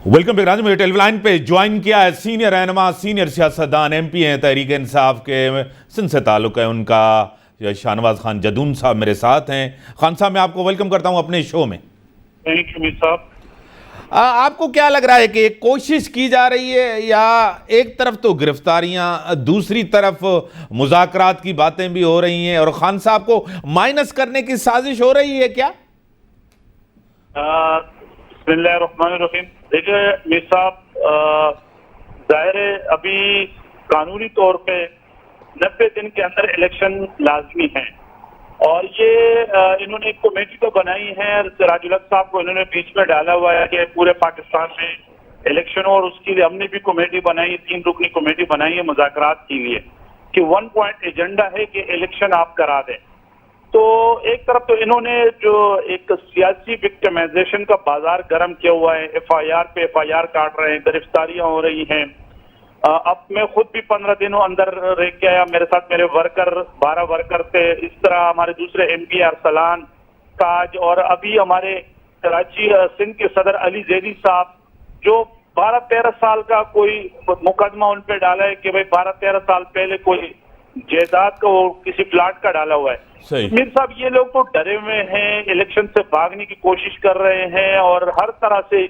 Welcome back. मुझे टेलीलाइन पे join किया है सीनियर रहनुमा, सीनियर सियासतदान, MP हैं तहरीक इंसाफ के, सिंध से ताल्लुक़ है उनका, शाहनवाज खान जदून साहब मेरे साथ हैं। खान साहब, मैं आपको वेलकम करता हूं अपने शो में। थैंक यू मीर साहब। आपको क्या लग रहा है कि कोशिश की जा रही है, या एक तरफ तो गिरफ्तारियां, दूसरी तरफ मुज़ाकरात की बातें भी हो रही हैं और खान साहब को माइनस करने की साजिश हो रही है क्या? बिस्मिल्लाहिर्रहमानिर्रहीम। देखिए मीर साहब, जाहिर है अभी कानूनी तौर पे 90 दिन के अंदर इलेक्शन लाजमी है और ये इन्होंने एक कमेटी तो बनाई है, सिराजुल हक साहब को इन्होंने बीच में डाला हुआ है कि पूरे पाकिस्तान में इलेक्शन, और उसके लिए हमने भी कमेटी बनाई है, 3 रुकनी कमेटी बनाई है मुज़ाकरात के लिए कि 1 पॉइंट एजेंडा है कि इलेक्शन आप करा दें। तो एक तरफ तो इन्होंने जो एक सियासी विक्टिमाइजेशन का बाजार गर्म किया हुआ है, FIR पे FIR काट रहे हैं, गिरफ्तारियां हो रही हैं। अब मैं खुद भी 15 दिनों अंदर रह के आया, मेरे साथ मेरे वर्कर 12 वर्कर थे, इस तरह हमारे दूसरे MP अरसलान ताज, और अभी हमारे कराची सिंध के सदर अली जैदी साहब, जो 12-13 साल का कोई मुकदमा उन पे डाला है कि भाई 12-13 साल पहले कोई जायदाद का वो किसी प्लाट का डाला हुआ है। मीर साहब, ये लोग तो डरे हुए हैं, इलेक्शन से भागने की कोशिश कर रहे हैं और हर तरह से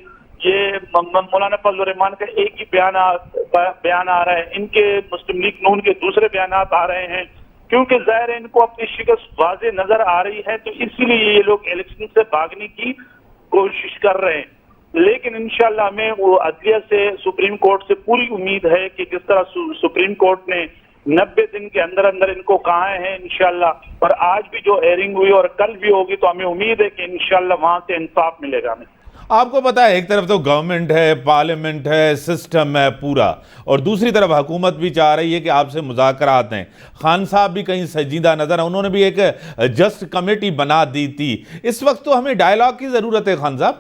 ये मौलाना फजल रहमान का एक ही बयान आ रहा है, इनके मुस्लिम लीग नून के दूसरे बयान आ रहे हैं, क्योंकि जाहिर है इनको अपनी शिकस्त वाज़े नजर आ रही है, तो इसीलिए ये लोग इलेक्शन से भागने की कोशिश कर रहे हैं। लेकिन इंशाल्लाह हमें वो अदलिया से, सुप्रीम कोर्ट से पूरी उम्मीद है कि जिस तरह सुप्रीम कोर्ट ने 90 दिन के अंदर अंदर इनको कहा है इंशाल्लाह, और आज भी जो हेयरिंग हुई और कल भी होगी, तो हमें उम्मीद है कि इंशाल्लाह वहां से इंसाफ मिलेगा हमें। आपको पता है, एक तरफ तो गवर्नमेंट है, पार्लियामेंट है, सिस्टम है पूरा, और दूसरी तरफ हुकूमत भी चाह रही है कि आपसे मुज़ाकरात हैं। खान साहब भी कहीं संजीदा नजर है, उन्होंने भी एक जस्ट कमेटी बना दी थी। इस वक्त तो हमें डायलॉग की जरूरत है खान साहब।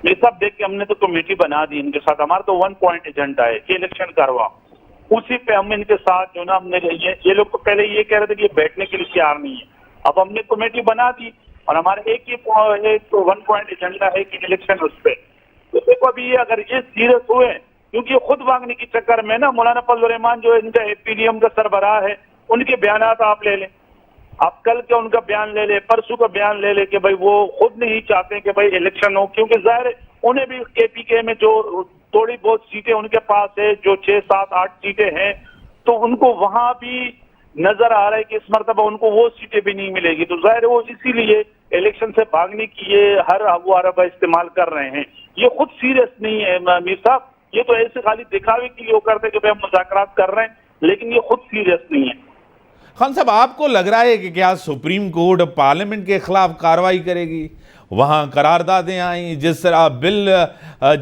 ये सब देख के हमने तो कमेटी बना दी इनके साथ, हमारा तो 1 पॉइंट एजेंडा है कि इलेक्शन करवाओ, उसी पे हम इनके साथ जो ना हमने ये लोग तो पहले ये कह रहे थे कि ये बैठने के लिए तैयार नहीं है, अब हमने कमेटी बना दी और हमारे एक 1 पॉइंट एजेंडा है कि इलेक्शन उस पे। तो देखो अभी ये अगर ये सीरियस हुए, क्योंकि ये खुद भागने के चक्कर में ना, मौलाना फजल रहमान जो इनका APDM का सरबराह है, उनके बयान आप ले लें, आप कल के उनका बयान ले ले, परसों का बयान ले ले कि भाई वो खुद नहीं चाहते कि भाई इलेक्शन हो, क्योंकि जाहिर है उन्हें भी KPK में जो थोड़ी बहुत सीटें उनके पास है, जो 6, 7, 8 सीटें हैं, तो उनको वहां भी नजर आ रहा है कि इस मरतबा उनको वो सीटें भी नहीं मिलेगी, तो जाहिर है वो इसीलिए इलेक्शन से भागने की ये हर अरबा इस्तेमाल कर रहे हैं। ये खुद सीरियस नहीं है मीर साहब, ये तो ऐसे खाली दिखावे के लिए वो करते कि भाई हम मुज़ाकरात कर रहे हैं, लेकिन ये खुद सीरियस नहीं है। खान साहब, आपको लग रहा है कि क्या सुप्रीम कोर्ट पार्लियामेंट के खिलाफ कार्रवाई करेगी? वहाँ करारदादें आई, जिस तरह बिल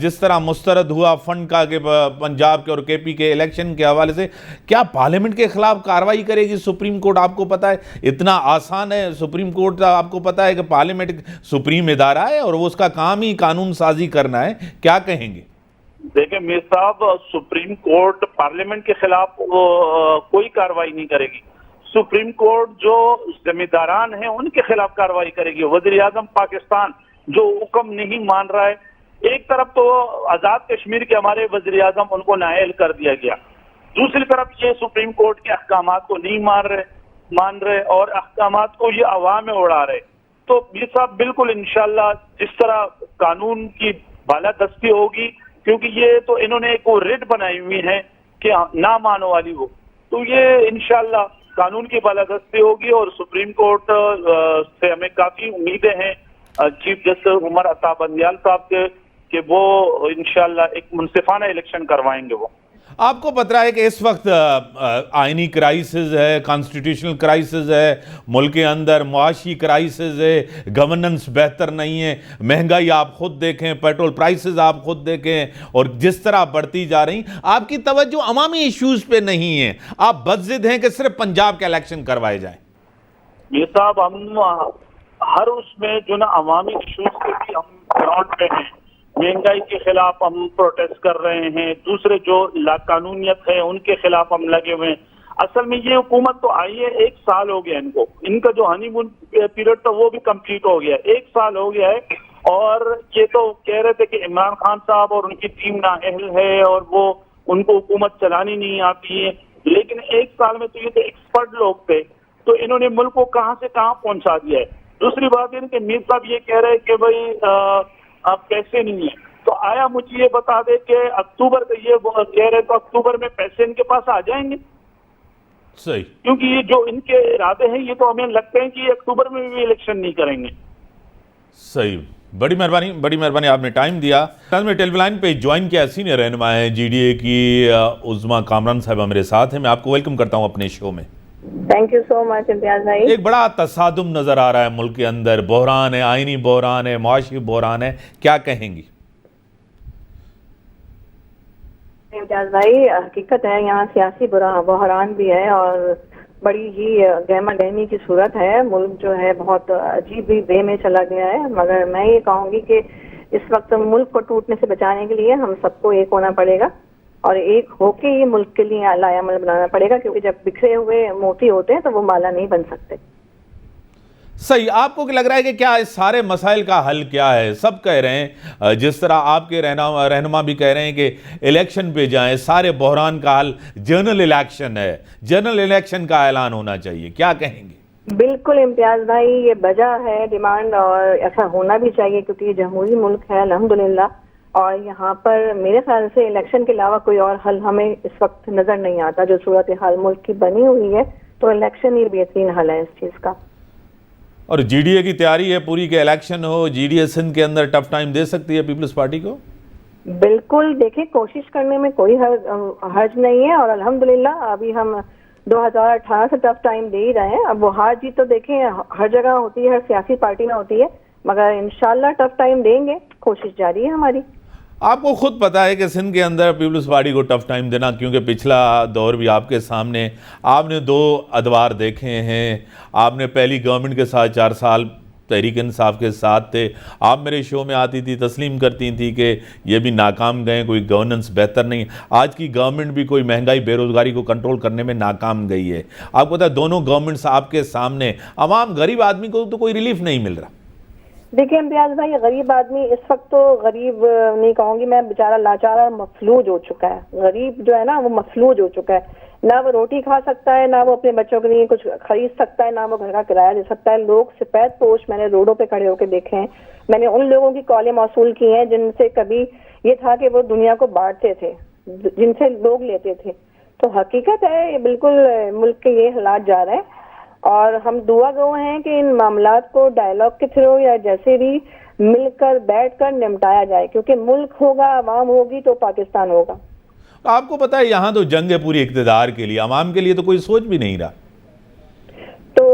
जिस तरह मुस्तरद हुआ फंड का कि पंजाब के और KP के इलेक्शन के हवाले से, क्या पार्लियामेंट के खिलाफ कार्रवाई करेगी सुप्रीम कोर्ट? आपको पता है इतना आसान है सुप्रीम कोर्ट, आपको पता है कि पार्लियामेंट सुप्रीम इदारा है और वो उसका काम ही कानून साजी करना है, क्या कहेंगे? देखिए मीर साहब, सुप्रीम कोर्ट पार्लियामेंट के खिलाफ कोई कार्रवाई नहीं करेगी। सुप्रीम कोर्ट जो जिम्मेदारान हैं उनके खिलाफ कार्रवाई करेगी। वज़ीर आज़म पाकिस्तान जो हुक्म नहीं मान रहा है, एक तरफ तो आजाद कश्मीर के हमारे वज़ीर आज़म, उनको नाअहल कर दिया गया, दूसरी तरफ ये सुप्रीम कोर्ट के अहकामात को नहीं मान रहे और अहकामात को ये हवा में उड़ा रहे। तो ये साहब बिल्कुल इंशाल्लाह जिस तरह कानून की बालादस्ती होगी, क्योंकि ये तो इन्होंने एक वो रिट बनाई हुई है कि ना मानो वाली वो, तो ये इंशाल्लाह कानून की बालादस्ती होगी और सुप्रीम कोर्ट से हमें काफी उम्मीदें हैं चीफ जस्टिस उमर अता बंदियाल साहब के कि वो इंशाल्लाह एक मुनसिफाना इलेक्शन करवाएंगे। वो आपको पता है कि इस वक्त आइनी क्राइसिस है, कॉन्स्टिट्यूशनल क्राइसिस है, मुल्क के अंदर मुआशी क्राइसिस है, गवर्नेंस बेहतर नहीं है, महंगाई आप खुद देखें, पेट्रोल प्राइसेस आप खुद देखें, और जिस तरह बढ़ती जा रही, आपकी तवज्जो अवामी इश्यूज पे नहीं है, आप बदजिद हैं कि सिर्फ पंजाब के इलेक्शन करवाए जाएं। ये साहब हम हर उसमें जो ना अवामी इश्यूज पे भी हम ग्राउंड पे हैं, महंगाई के खिलाफ हम प्रोटेस्ट कर रहे हैं, दूसरे जो लाकानूनियत है उनके खिलाफ हम लगे हुए हैं। असल में ये हुकूमत तो आई है, 1 साल हो गया इनको, इनका जो हनीमून पीरियड था वो भी कंप्लीट हो गया, 1 साल हो गया है और ये तो कह रहे थे कि इमरान खान साहब और उनकी टीम नाअहल है और वो उनको हुकूमत चलानी नहीं आती है, लेकिन एक साल में तो ये तो एक्सपर्ट लोग थे, तो इन्होंने मुल्क को कहां से कहां पहुंचा दिया है। दूसरी बात ये कि मीर साहब ये कह रहे हैं कि भाई अब पैसे नहीं है, तो आया मुझे ये बता दे कि अक्टूबर का ये कह रहे तो अक्टूबर में पैसे इनके पास आ जाएंगे? सही, क्योंकि ये जो इनके इरादे हैं ये तो हमें लगता है कि ये अक्टूबर में भी इलेक्शन नहीं करेंगे। सही, बड़ी मेहरबानी आपने टाइम दिया। में टेलीलाइन पे ज्वाइन किया सीनियर रहनुमा है GDA की उज़मा कामरान साहब मेरे साथ हैं। मैं आपको वेलकम करता हूं अपने शो में। Thank you so much Imtiaz भाई। एक बड़ा तसादुम नजर आ रहा है मुल्क के अंदर, बहरान है, आईनी बहरान है, मुआशी बहरान है, क्या कहेंगी? इम्तियाज भाई, हकीकत है यहाँ सियासी बहरान भी है और बड़ी ही गहमा गहमी की सूरत है। मुल्क जो है बहुत अजीब ही वे में चला गया है, मगर मैं ये कहूँगी कि इस वक्त मुल्क को टूटने से बचाने के लिए हम सबको एक होना पड़ेगा और एक होके ही मुल्क के लिए लायामल बनाना पड़ेगा, क्योंकि जब बिखरे हुए मोती होते हैं तो वो माला नहीं बन सकते। सही, आपको क्या लग रहा है कि क्या इस सारे मसाइल का हल क्या है? सब कह रहे हैं, जिस तरह आपके रहनुमा भी कह रहे हैं कि इलेक्शन पे जाएं, सारे बहरान का हल जनरल इलेक्शन है, जनरल इलेक्शन का ऐलान होना चाहिए, क्या कहेंगे? बिल्कुल इम्तियाज भाई, ये वजह है डिमांड और ऐसा होना भी चाहिए, क्योंकि जमहूरी मुल्क है अल्हम्दुलिल्लाह, और यहाँ पर मेरे ख्याल से इलेक्शन के अलावा कोई और हल हमें इस वक्त नजर नहीं आता। जो सूरत हाल मुल्क की बनी हुई है तो इलेक्शन ही बेहतरीन हल है इस चीज का। और GDA की तैयारी है पूरी के इलेक्शन हो, GDA सिंध के अंदर टफ टाइम दे सकती है पीपल्स पार्टी को? बिल्कुल, देखिए कोशिश करने में कोई हर्ज नहीं है, और अल्हम्दुलिल्लाह अभी हम 2018 से टफ टाइम दे ही रहे हैं। अब वो हार जीत तो देखें हर जगह होती है, हर सियासी पार्टी में होती है, मगर इंशाल्लाह टफ टाइम देंगे, कोशिश जारी है हमारी। आपको खुद पता है कि सिंध के अंदर पीपल्स पार्टी को टफ टाइम देना, क्योंकि पिछला दौर भी आपके सामने, आपने 2 अदवार देखे हैं। आपने पहली गवर्नमेंट के साथ 4 साल तहरीक इंसाफ के साथ थे, आप मेरे शो में आती थी, तस्लीम करती थी कि ये भी नाकाम गए, कोई गवर्नेंस बेहतर नहीं। आज की गवर्नमेंट भी कोई महंगाई बेरोजगारी को कंट्रोल करने में नाकाम गई है। आपको पता है दोनों गवर्नमेंट्स आपके सामने, आवाम गरीब आदमी को तो कोई रिलीफ नहीं मिल रहा। देखिए इम्तियाज भाई, गरीब आदमी इस वक्त तो गरीब नहीं कहूंगी मैं, बेचारा लाचार और मफलूज हो चुका है। गरीब जो है ना वो मफलूज हो चुका है, ना वो रोटी खा सकता है, ना वो अपने बच्चों के लिए कुछ खरीद सकता है, ना वो घर का किराया दे सकता है। लोग सफेद पोश मैंने रोडों पे खड़े होकर देखे हैं। मैंने उन लोगों की कॉलें मौसूल की हैं जिनसे कभी ये था कि वो दुनिया को बांटते थे, जिनसे लोग लेते थे। तो हकीकत है ये बिल्कुल मुल्क के ये हालात जा रहे हैं, और हम दुआ गो हैं कि इन मामलात को डायलॉग के थ्रू या जैसे भी मिलकर बैठकर निपटाया जाए, क्योंकि मुल्क होगा, आवाम होगी तो पाकिस्तान होगा। आपको पता है यहाँ तो जंग है पूरी इक़्तिदार के लिए, आवाम के लिए तो कोई सोच भी नहीं रहा। तो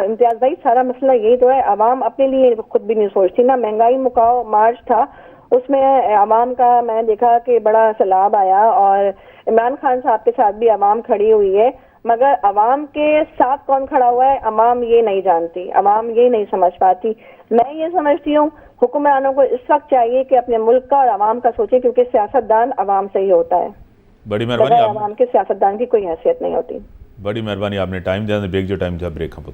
इम्तियाज भाई, सारा मसला यही तो है, आवाम अपने लिए खुद भी नहीं सोचती ना। महंगाई मुकाओ मार्च था, उसमें आवाम का मैंने देखा कि बड़ा सैलाब आया, और इमरान खान साहब के साथ भी आवाम खड़ी हुई है, मगर अवाम के साथ कौन खड़ा हुआ है अवाम ये नहीं जानती, अवाम ये नहीं समझ पाती। मैं ये समझती हूँ हुक्मरानों को इस वक्त चाहिए कि अपने मुल्क का और अवाम का सोचे, क्योंकि सियासतदान अवाम से ही होता है। बड़ी मेहरबानी, अवाम के सियासतदान की कोई हैसियत नहीं होती। बड़ी मेहरबानी, आपने टाइम दिया। ब्रेक जो टाइम था ब्रेक हम